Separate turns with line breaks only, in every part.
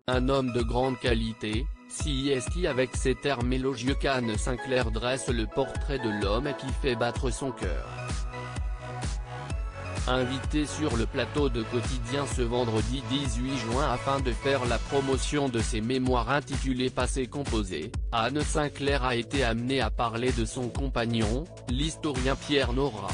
un homme de grande qualité. CIST avec ces termes élogieux qu'Anne Sinclair dresse le portrait de l'homme qui fait battre son cœur. Invitée sur le plateau de Quotidien ce vendredi 18 juin afin de faire la promotion de ses mémoires intitulées Passé composé, Anne Sinclair a été amenée à parler de son compagnon, l'historien Pierre Nora.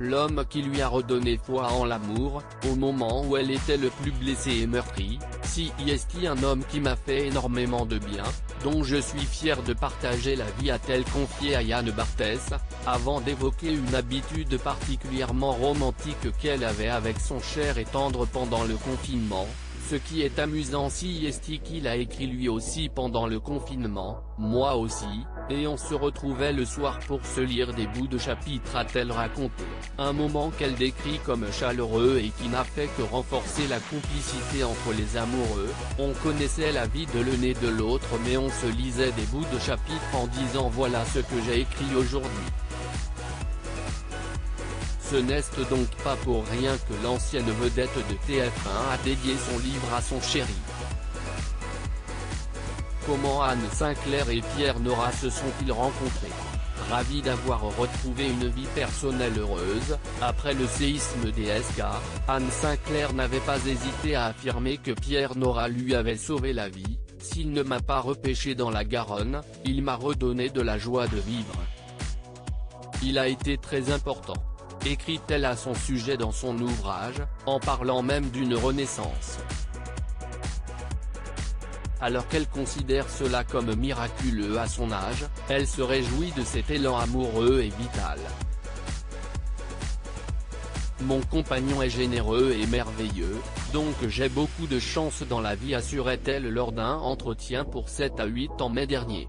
L'homme qui lui a redonné foi en l'amour, au moment où elle était le plus blessée et meurtrie. CIST un homme qui m'a fait énormément de bien, dont je suis fier de partager la vie, a-t-elle confié à Yann Barthès, avant d'évoquer une habitude particulièrement romantique qu'elle avait avec son cher et tendre pendant le confinement. Ce qui est amusant, CIST qu'il a écrit lui aussi pendant le confinement, moi aussi, et on se retrouvait le soir pour se lire des bouts de chapitres, a-t-elle raconté. Un moment qu'elle décrit comme chaleureux et qui n'a fait que renforcer la complicité entre les amoureux. On connaissait la vie de l'un et de l'autre mais on se lisait des bouts de chapitres en disant voilà ce que j'ai écrit aujourd'hui. Ce n'est donc pas pour rien que l'ancienne vedette de TF1 a dédié son livre à son chéri. Comment Anne Sinclair et Pierre Nora se sont-ils rencontrés? Ravi d'avoir retrouvé une vie personnelle heureuse, après le séisme des SK, Anne Sinclair n'avait pas hésité à affirmer que Pierre Nora lui avait sauvé la vie. S'il ne m'a pas repêché dans la Garonne, il m'a redonné de la joie de vivre. Il a été très important, écrit-elle à son sujet dans son ouvrage, en parlant même d'une renaissance. Alors qu'elle considère cela comme miraculeux à son âge, elle se réjouit de cet élan amoureux et vital. Mon compagnon est généreux et merveilleux, donc j'ai beaucoup de chance dans la vie, assurait-elle lors d'un entretien pour 7 à 8 en mai dernier.